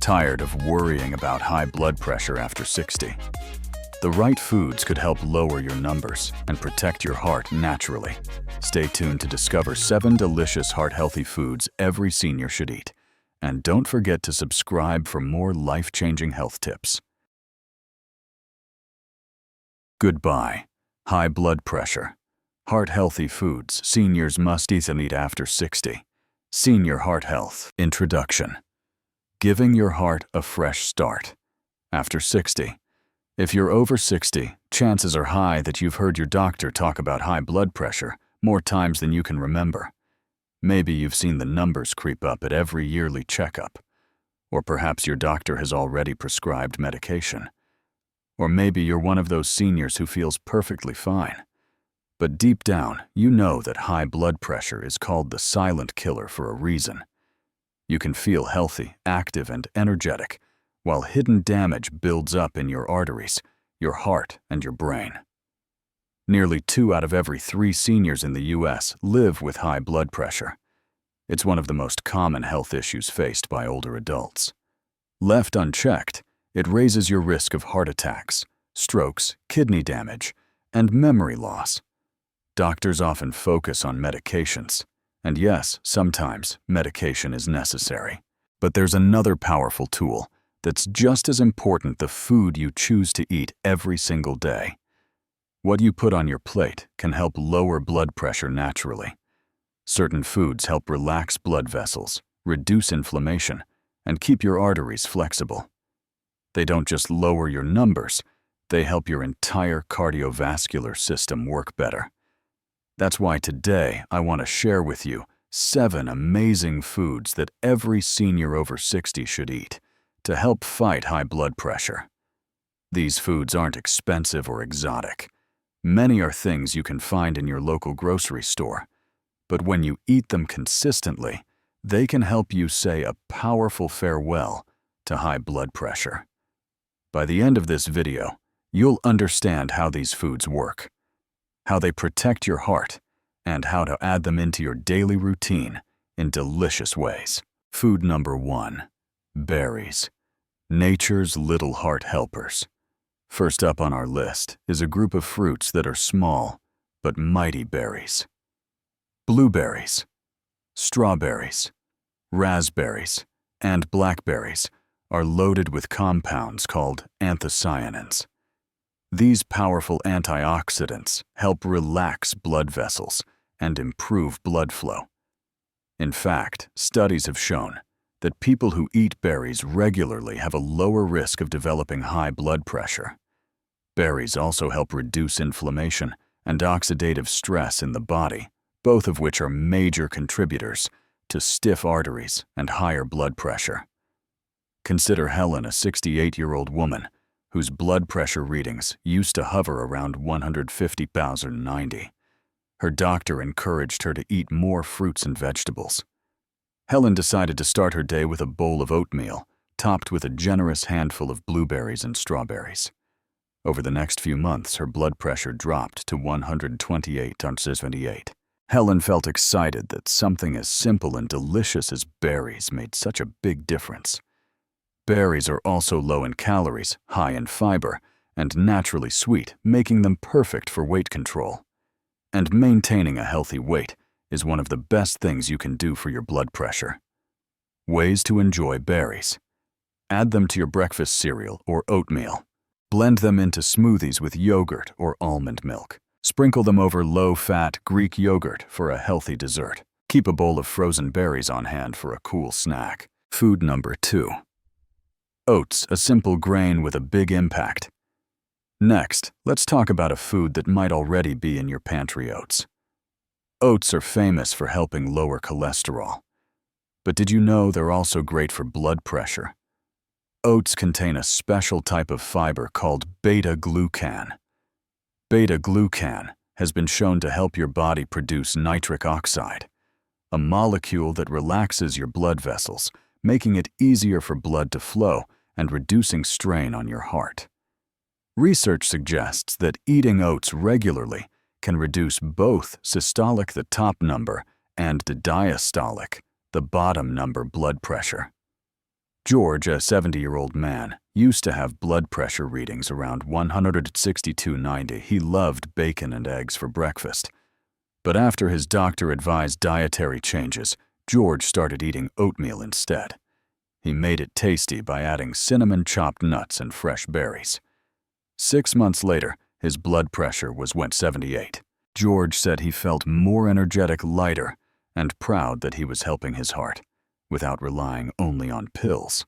Tired of worrying about high blood pressure after 60? The right foods could help lower your numbers and protect your heart naturally. Stay tuned to discover 7 delicious heart-healthy foods every senior should eat. And don't forget to subscribe for more life-changing health tips. Goodbye. High blood pressure. Heart-healthy foods seniors must eat and eat after 60. Senior Heart Health Introduction. Giving your heart a fresh start. After 60. If you're over 60, chances are high that you've heard your doctor talk about high blood pressure more times than you can remember. Maybe you've seen the numbers creep up at every yearly checkup. Or perhaps your doctor has already prescribed medication. Or maybe you're one of those seniors who feels perfectly fine. But deep down, you know that high blood pressure is called the silent killer for a reason. You can feel healthy, active, and energetic, while hidden damage builds up in your arteries, your heart, and your brain. Nearly 2 out of every 3 seniors in the U.S. live with high blood pressure. It's one of the most common health issues faced by older adults. Left unchecked, it raises your risk of heart attacks, strokes, kidney damage, and memory loss. Doctors often focus on medications, and yes, sometimes medication is necessary. But there's another powerful tool that's just as important: the food you choose to eat every single day. What you put on your plate can help lower blood pressure naturally. Certain foods help relax blood vessels, reduce inflammation, and keep your arteries flexible. They don't just lower your numbers, they help your entire cardiovascular system work better. That's why today I want to share with you 7 amazing foods that every senior over 60 should eat to help fight high blood pressure. These foods aren't expensive or exotic. Many are things you can find in your local grocery store. But when you eat them consistently, they can help you say a powerful farewell to high blood pressure. By the end of this video, you'll understand how these foods work, how they protect your heart, and how to add them into your daily routine in delicious ways. Food number 1. Berries. Nature's little heart helpers. First up on our list is a group of fruits that are small but mighty berries. Blueberries, strawberries, raspberries, and blackberries are loaded with compounds called anthocyanins. These powerful antioxidants help relax blood vessels and improve blood flow. In fact, studies have shown that people who eat berries regularly have a lower risk of developing high blood pressure. Berries also help reduce inflammation and oxidative stress in the body, both of which are major contributors to stiff arteries and higher blood pressure. Consider Helen, a 68-year-old woman whose blood pressure readings used to hover around 150/90. Her doctor encouraged her to eat more fruits and vegetables. Helen decided to start her day with a bowl of oatmeal, topped with a generous handful of blueberries and strawberries. Over the next few months, her blood pressure dropped to 128/78. Helen felt excited that something as simple and delicious as berries made such a big difference. Berries are also low in calories, high in fiber, and naturally sweet, making them perfect for weight control. And maintaining a healthy weight is one of the best things you can do for your blood pressure. Ways to enjoy berries. Add them to your breakfast cereal or oatmeal. Blend them into smoothies with yogurt or almond milk. Sprinkle them over low-fat Greek yogurt for a healthy dessert. Keep a bowl of frozen berries on hand for a cool snack. Food number 2. Oats, a simple grain with a big impact. Next, let's talk about a food that might already be in your pantry: oats. Oats are famous for helping lower cholesterol. But did you know they're also great for blood pressure? Oats contain a special type of fiber called beta-glucan. Beta-glucan has been shown to help your body produce nitric oxide, a molecule that relaxes your blood vessels, making it easier for blood to flow and reducing strain on your heart. Research suggests that eating oats regularly can reduce both systolic, the top number, and the diastolic, the bottom number, blood pressure. George, a 70-year-old man, used to have blood pressure readings around 162/90. He loved bacon and eggs for breakfast. But after his doctor advised dietary changes, George started eating oatmeal instead. He made it tasty by adding cinnamon chopped nuts and fresh berries. 6 months later, his blood pressure was 178. George said he felt more energetic, lighter, and proud that he was helping his heart, without relying only on pills.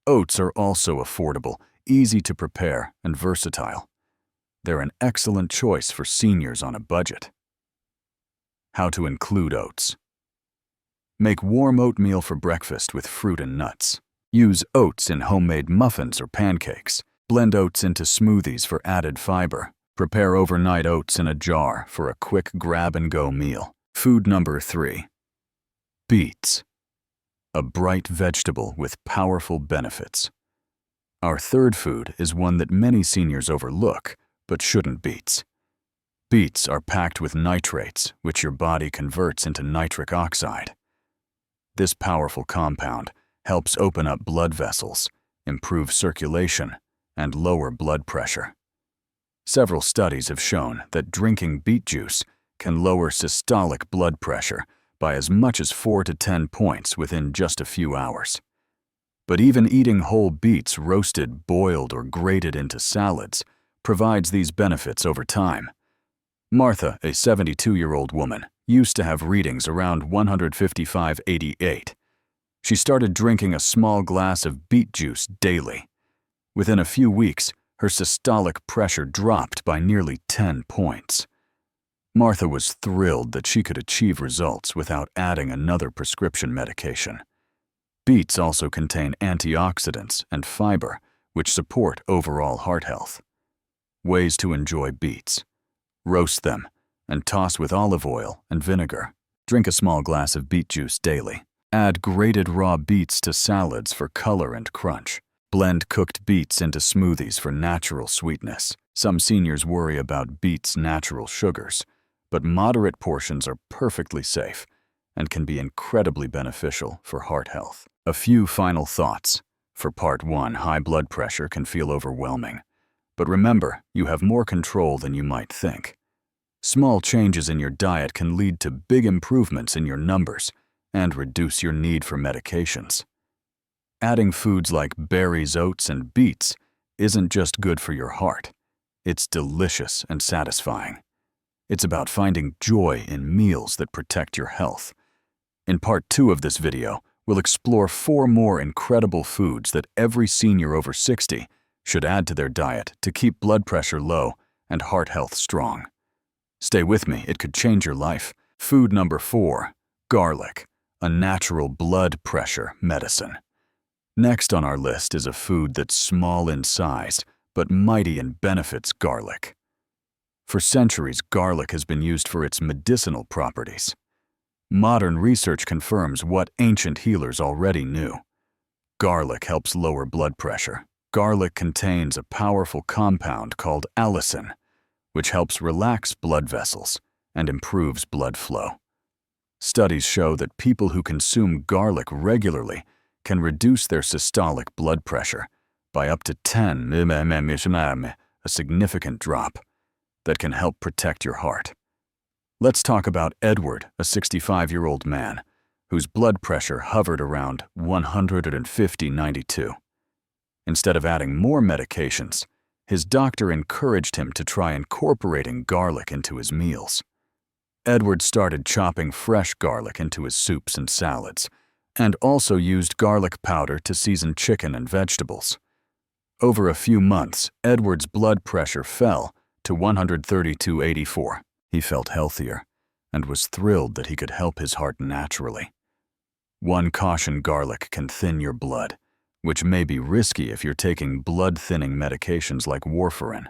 Oats are also affordable, easy to prepare, and versatile. They're an excellent choice for seniors on a budget. How to include oats. Make warm oatmeal for breakfast with fruit and nuts. Use oats in homemade muffins or pancakes. Blend oats into smoothies for added fiber. Prepare overnight oats in a jar for a quick grab-and-go meal. Food number 3. Beets. A bright vegetable with powerful benefits. Our third food is one that many seniors overlook, but shouldn't beets. Beets are packed with nitrates, which your body converts into nitric oxide. This powerful compound helps open up blood vessels, improve circulation, and lower blood pressure. Several studies have shown that drinking beet juice can lower systolic blood pressure by as much as 4 to 10 points within just a few hours. But even eating whole beets roasted, boiled, or grated into salads provides these benefits over time. Martha, a 72-year-old woman, used to have readings around 155/88. She started drinking a small glass of beet juice daily. Within a few weeks, her systolic pressure dropped by nearly 10 points. Martha was thrilled that she could achieve results without adding another prescription medication. Beets also contain antioxidants and fiber, which support overall heart health. Ways to enjoy beets. Roast them and toss with olive oil and vinegar. Drink a small glass of beet juice daily. Add grated raw beets to salads for color and crunch. Blend cooked beets into smoothies for natural sweetness. Some seniors worry about beets' natural sugars, but moderate portions are perfectly safe and can be incredibly beneficial for heart health. A few final thoughts. For part 1, high blood pressure can feel overwhelming. But remember, you have more control than you might think. Small changes in your diet can lead to big improvements in your numbers and reduce your need for medications. Adding foods like berries, oats, and beets isn't just good for your heart. It's delicious and satisfying. It's about finding joy in meals that protect your health. In part 2 of this video, we'll explore 4 more incredible foods that every senior over 60 should add to their diet to keep blood pressure low and heart health strong. Stay with me, it could change your life. Food number 4, garlic, a natural blood pressure medicine. Next on our list is a food that's small in size, but mighty in benefits: garlic. For centuries, garlic has been used for its medicinal properties. Modern research confirms what ancient healers already knew. Garlic helps lower blood pressure. Garlic contains a powerful compound called allicin, which helps relax blood vessels and improves blood flow. Studies show that people who consume garlic regularly can reduce their systolic blood pressure by up to 10 mmHg, a significant drop that can help protect your heart. Let's talk about Edward, a 65-year-old man whose blood pressure hovered around 150/92. Instead of adding more medications, his doctor encouraged him to try incorporating garlic into his meals. Edward started chopping fresh garlic into his soups and salads, and also used garlic powder to season chicken and vegetables. Over a few months, Edward's blood pressure fell to 132/84. He felt healthier and was thrilled that he could help his heart naturally. One caution: garlic can thin your blood, which may be risky if you're taking blood-thinning medications like warfarin.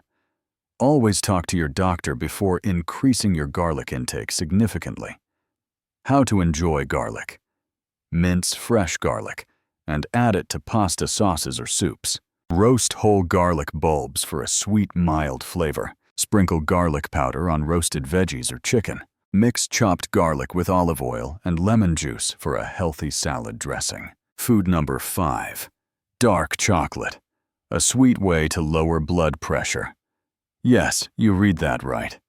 Always talk to your doctor before increasing your garlic intake significantly. How to enjoy garlic. Mince fresh garlic and add it to pasta sauces or soups. Roast whole garlic bulbs for a sweet, mild flavor. Sprinkle garlic powder on roasted veggies or chicken. Mix chopped garlic with olive oil and lemon juice for a healthy salad dressing. Food number 5. Dark chocolate. A sweet way to lower blood pressure. Yes, you read that right.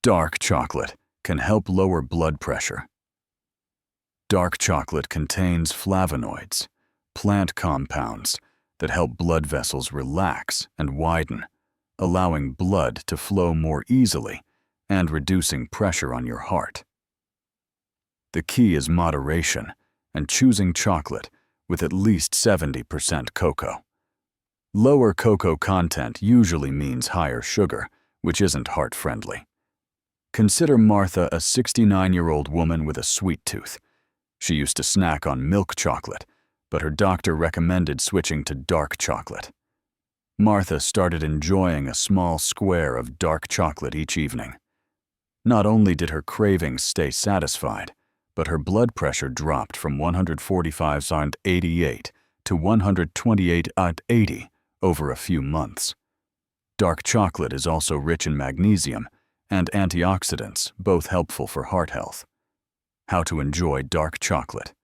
Dark chocolate can help lower blood pressure. Dark chocolate contains flavonoids, plant compounds that help blood vessels relax and widen, allowing blood to flow more easily and reducing pressure on your heart. The key is moderation and choosing chocolate with at least 70% cocoa. Lower cocoa content usually means higher sugar, which isn't heart-friendly. Consider Martha, a 69-year-old woman with a sweet tooth. She used to snack on milk chocolate, but her doctor recommended switching to dark chocolate. Martha started enjoying a small square of dark chocolate each evening. Not only did her cravings stay satisfied, but her blood pressure dropped from 145/88 to 128/80 over a few months. Dark chocolate is also rich in magnesium and antioxidants, both helpful for heart health. How to enjoy dark chocolate.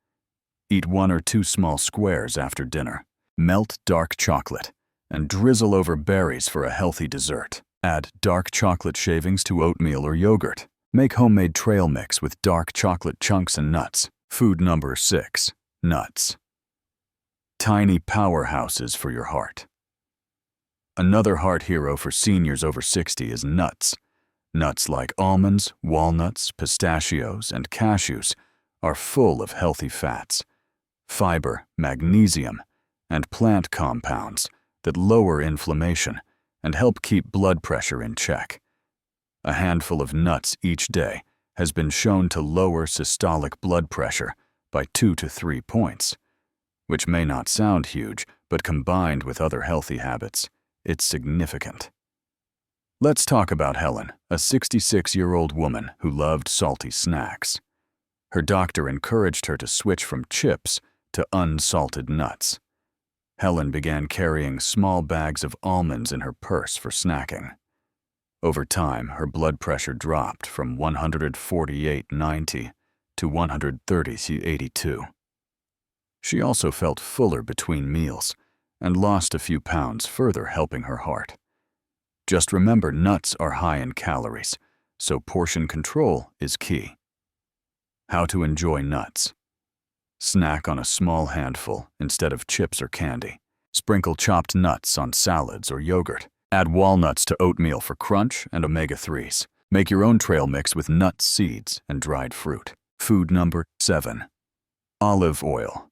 Eat 1 or 2 small squares after dinner. Melt dark chocolate and drizzle over berries for a healthy dessert. Add dark chocolate shavings to oatmeal or yogurt. Make homemade trail mix with dark chocolate chunks and nuts. Food number 6. Nuts. Tiny powerhouses for your heart. Another heart hero for seniors over 60 is nuts. Nuts like almonds, walnuts, pistachios, and cashews are full of healthy fats, fiber, magnesium, and plant compounds that lower inflammation and help keep blood pressure in check. A handful of nuts each day has been shown to lower systolic blood pressure by 2 to 3 points, which may not sound huge, but combined with other healthy habits, it's significant. Let's talk about Helen, a 66-year-old woman who loved salty snacks. Her doctor encouraged her to switch from chips to unsalted nuts. Helen began carrying small bags of almonds in her purse for snacking. Over time, her blood pressure dropped from 148/90 to 130/82. She also felt fuller between meals and lost a few pounds, further helping her heart. Just remember, nuts are high in calories, so portion control is key. How to enjoy nuts. Snack on a small handful instead of chips or candy. Sprinkle chopped nuts on salads or yogurt. Add walnuts to oatmeal for crunch and omega-3s. Make your own trail mix with nuts, seeds, and dried fruit. Food number 7. Olive oil.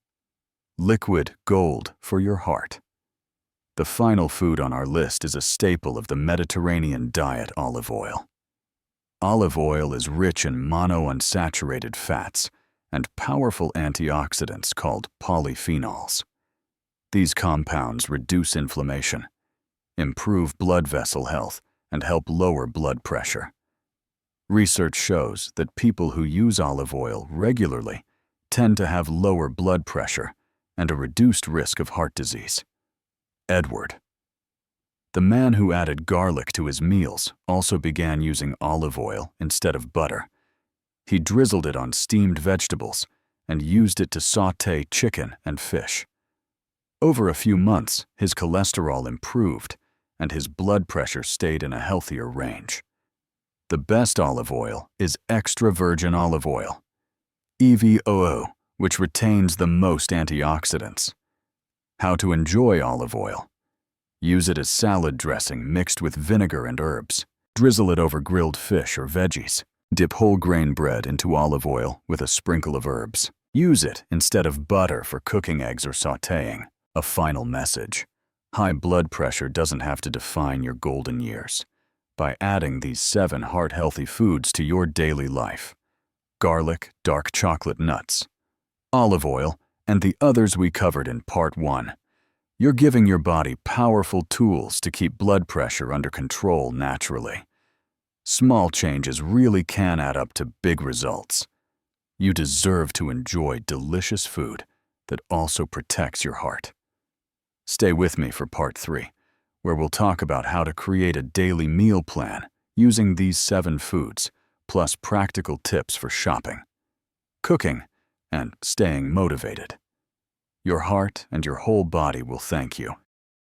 Liquid gold for your heart. The final food on our list is a staple of the Mediterranean diet: olive oil. Olive oil is rich in monounsaturated fats and powerful antioxidants called polyphenols. These compounds reduce inflammation, improve blood vessel health, and help lower blood pressure. Research shows that people who use olive oil regularly tend to have lower blood pressure and a reduced risk of heart disease. Edward, the man who added garlic to his meals, also began using olive oil instead of butter. He drizzled it on steamed vegetables and used it to sauté chicken and fish. Over a few months, his cholesterol improved and his blood pressure stayed in a healthier range. The best olive oil is extra virgin olive oil, EVOO, which retains the most antioxidants. How to enjoy olive oil. Use it as salad dressing mixed with vinegar and herbs. Drizzle it over grilled fish or veggies. Dip whole grain bread into olive oil with a sprinkle of herbs. Use it instead of butter for cooking eggs or sautéing. A final message. High blood pressure doesn't have to define your golden years. By adding these 7 heart-healthy foods to your daily life: garlic, dark chocolate, nuts, olive oil, and the others we covered in Part 1, you're giving your body powerful tools to keep blood pressure under control naturally. Small changes really can add up to big results. You deserve to enjoy delicious food that also protects your heart. Stay with me for Part 3, where we'll talk about how to create a daily meal plan using these 7 foods, plus practical tips for shopping, cooking, and staying motivated. Your heart and your whole body will thank you.